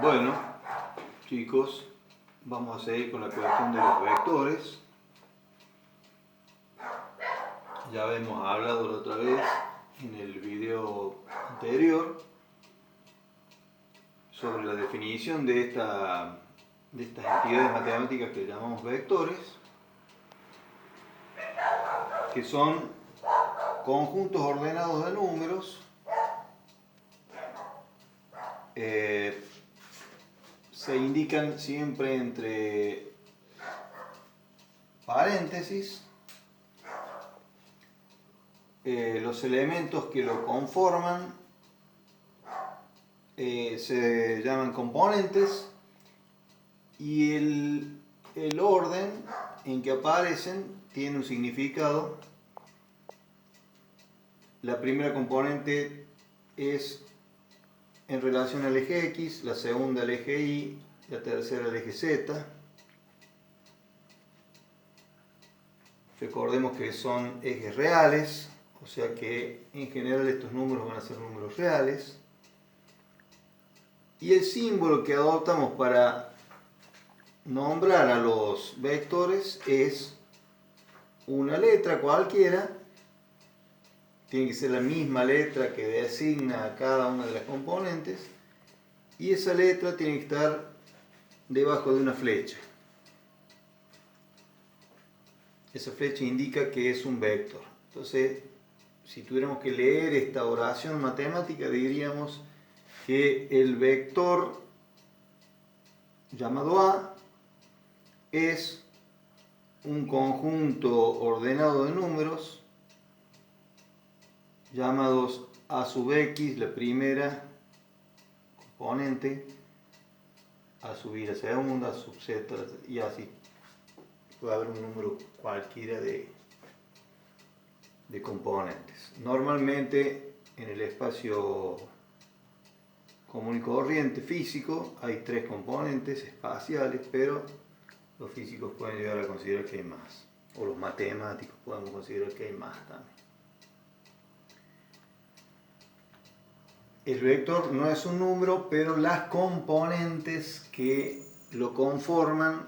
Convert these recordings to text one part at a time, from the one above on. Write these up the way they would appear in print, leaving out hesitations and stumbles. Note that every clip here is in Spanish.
Bueno, chicos, vamos a seguir con la cuestión de los vectores. Ya habíamos hablado la otra vez en el video anterior sobre la definición de estas entidades matemáticas que llamamos vectores, que son conjuntos ordenados de números se indican siempre entre paréntesis. Los elementos que lo conforman se llaman componentes y el orden en que aparecen tiene un significado. La primera componente es en relación al eje X, la segunda al eje Y, la tercera al eje Z. Recordemos que son ejes reales, o sea que en general estos números van a ser números reales. Y el símbolo que adoptamos para nombrar a los vectores es una letra cualquiera. Tiene que ser la misma letra que designa a cada una de las componentes. Y esa letra tiene que estar debajo de una flecha. Esa flecha indica que es un vector. Entonces, si tuviéramos que leer esta oración matemática, diríamos que el vector llamado A es un conjunto ordenado de números llamados A sub X, la primera componente, A sub Y la segunda, A sub Z y así. Puede haber un número cualquiera de componentes. Normalmente en el espacio común y corriente físico hay tres componentes espaciales, pero los físicos pueden llegar a considerar que hay más, o los matemáticos podemos considerar que hay más también. El vector no es un número, pero las componentes que lo conforman,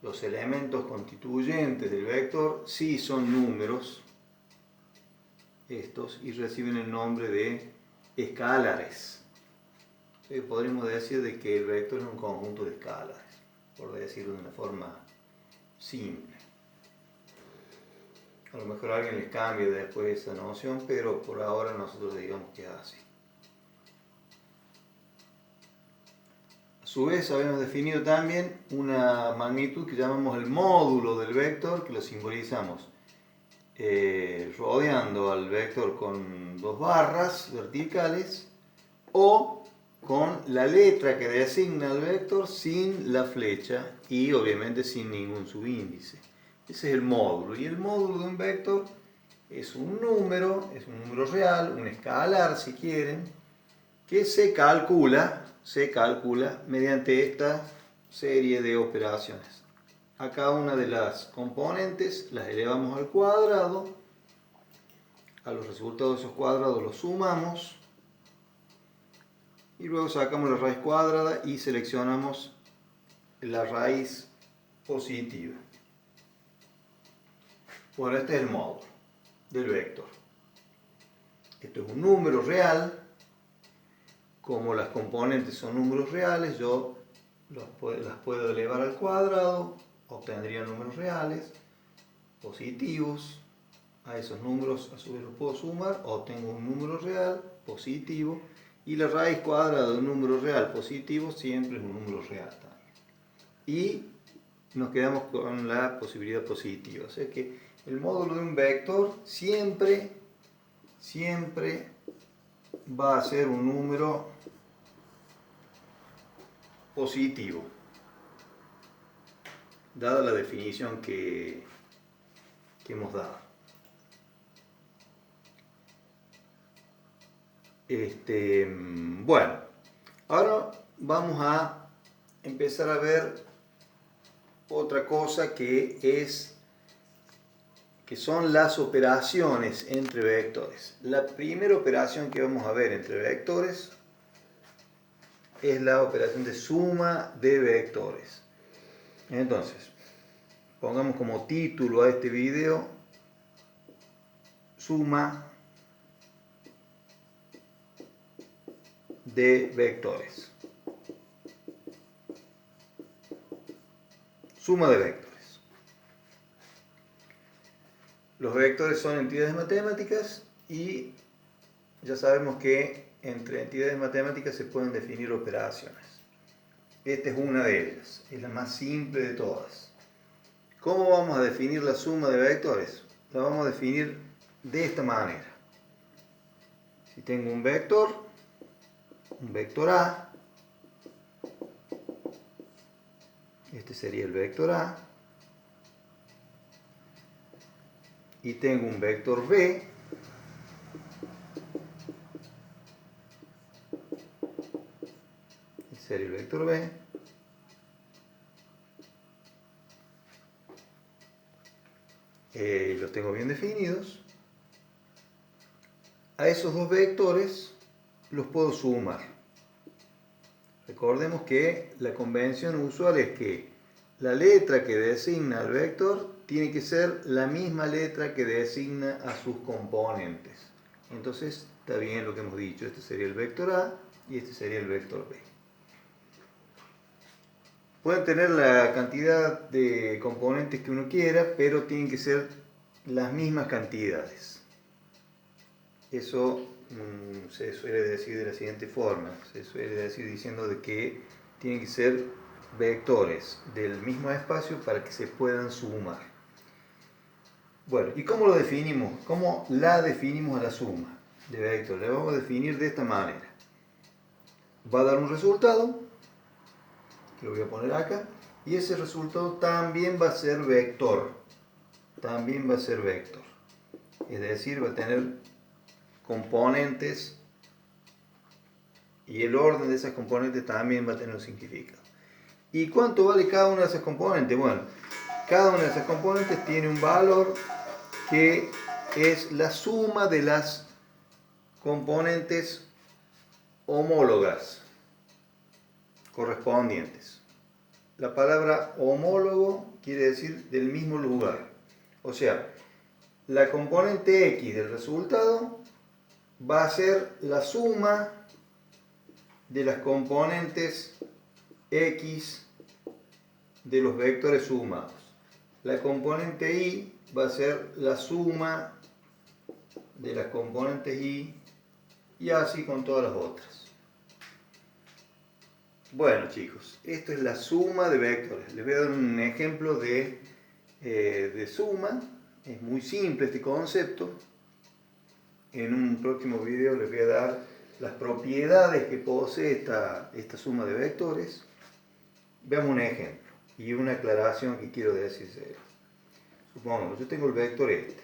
los elementos constituyentes del vector, sí son números, estos, y reciben el nombre de escalares. Podríamos decir de que el vector es un conjunto de escalares, por decirlo de una forma simple. A lo mejor alguien les cambie después esa noción, pero por ahora nosotros digamos que es así. A su vez habíamos definido también una magnitud que llamamos el módulo del vector, que lo simbolizamos rodeando al vector con dos barras verticales o con la letra que designa al vector sin la flecha y obviamente sin ningún subíndice. Ese es el módulo, y el módulo de un vector es un número real, un escalar si quieren, que se calcula mediante esta serie de operaciones. A cada una de las componentes las elevamos al cuadrado, a los resultados de esos cuadrados los sumamos y luego sacamos la raíz cuadrada y seleccionamos la raíz positiva. Bueno, este es el módulo del vector. Esto es un número real. Como las componentes son números reales, yo las puedo elevar al cuadrado, obtendría números reales, positivos. A esos números a su vez los puedo sumar, obtengo un número real, positivo, y la raíz cuadrada de un número real positivo siempre es un número real también. Y nos quedamos con la posibilidad positiva. O sea que el módulo de un vector siempre va a ser un número positivo, dada la definición que hemos dado. Bueno, ahora vamos a empezar a ver otra cosa que son las operaciones entre vectores. La primera operación que vamos a ver entre vectores es la operación de suma de vectores. Entonces, pongamos como título a este video suma de vectores. Suma de vectores. Los vectores son entidades matemáticas y ya sabemos que entre entidades matemáticas se pueden definir operaciones. Esta es una de ellas, es la más simple de todas. ¿Cómo vamos a definir la suma de vectores? La vamos a definir de esta manera. Si tengo un vector A, este sería el vector A, y tengo un vector B, este sería el vector B, los tengo bien definidos. A esos dos vectores los puedo sumar. Recordemos que la convención usual es que la letra que designa al vector tiene que ser la misma letra que designa a sus componentes. Entonces está bien lo que hemos dicho, este sería el vector A y este sería el vector B. Pueden tener la cantidad de componentes que uno quiera, pero tienen que ser las mismas cantidades. Eso se suele decir de la siguiente forma, se suele decir diciendo de que tienen que ser vectores del mismo espacio para que se puedan sumar. Bueno, ¿y cómo lo definimos? ¿Cómo la definimos a la suma de vectores? La vamos a definir de esta manera. Va a dar un resultado, que lo voy a poner acá, y ese resultado también va a ser vector. También va a ser vector. Es decir, va a tener componentes y el orden de esas componentes también va a tener un significado. ¿Y cuánto vale cada una de esas componentes? Bueno, cada una de esas componentes tiene un valor que es la suma de las componentes homólogas correspondientes. La palabra homólogo quiere decir del mismo lugar. O sea, la componente X del resultado va a ser la suma de las componentes X de los vectores sumados. La componente Y va a ser la suma de las componentes Y y así con todas las otras. Bueno chicos, esto es la suma de vectores. Les voy a dar un ejemplo de suma. Es muy simple este concepto. En un próximo video les voy a dar las propiedades que posee esta suma de vectores. Veamos un ejemplo y una aclaración que quiero decir. Supongamos, yo tengo el vector este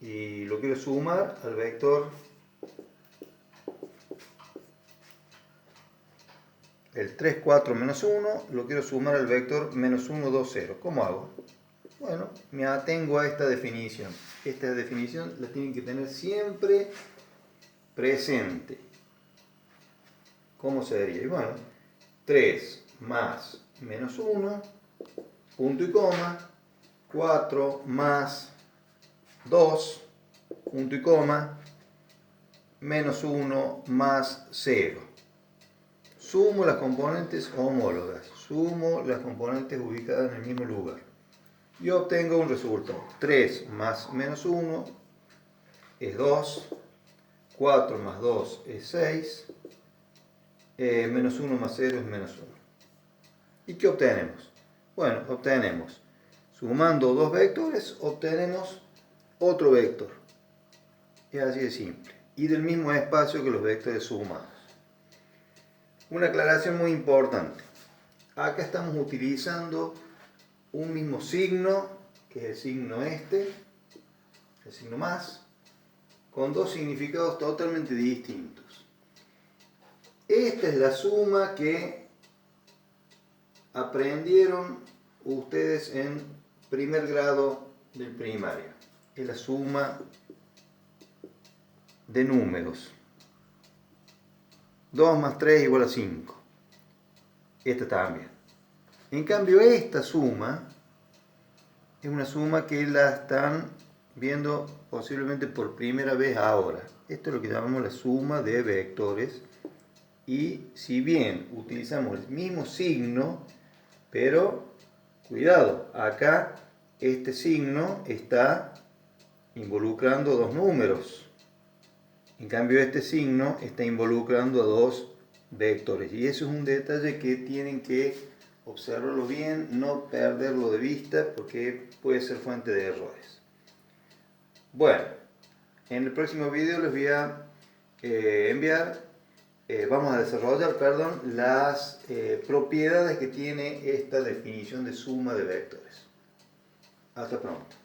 y lo quiero sumar al vector el 3, 4, menos 1, lo quiero sumar al vector menos 1, 2, 0. ¿Cómo hago? Bueno, me atengo a esta definición. Esta definición la tienen que tener siempre presente. ¿Cómo sería? Y bueno, 3 más menos 1, punto y coma, 4 más 2, punto y coma, menos 1 más 0. Sumo las componentes homólogas, sumo las componentes ubicadas en el mismo lugar. Y obtengo un resultado. 3 más menos 1 es 2, 4 más 2 es 6, menos 1 más 0 es menos 1. ¿Y qué obtenemos? Bueno, obtenemos, sumando dos vectores, obtenemos otro vector. Es así de simple. Y del mismo espacio que los vectores sumados. Una aclaración muy importante. Acá estamos utilizando un mismo signo, que es el signo este, el signo más, con dos significados totalmente distintos. Esta es la suma que aprendieron ustedes en primer grado del primario. Es la suma de números. 2 más 3 igual a 5. Esta también. En cambio, esta suma es una suma que la están viendo posiblemente por primera vez ahora. Esto es lo que llamamos la suma de vectores. Y si bien utilizamos el mismo signo, pero cuidado, acá este signo está involucrando dos números. En cambio, este signo está involucrando a dos vectores. Y eso es un detalle que tienen que observarlo bien, no perderlo de vista, porque puede ser fuente de errores. Bueno, en el próximo video les voy a vamos a desarrollar, las propiedades que tiene esta definición de suma de vectores. Hasta pronto.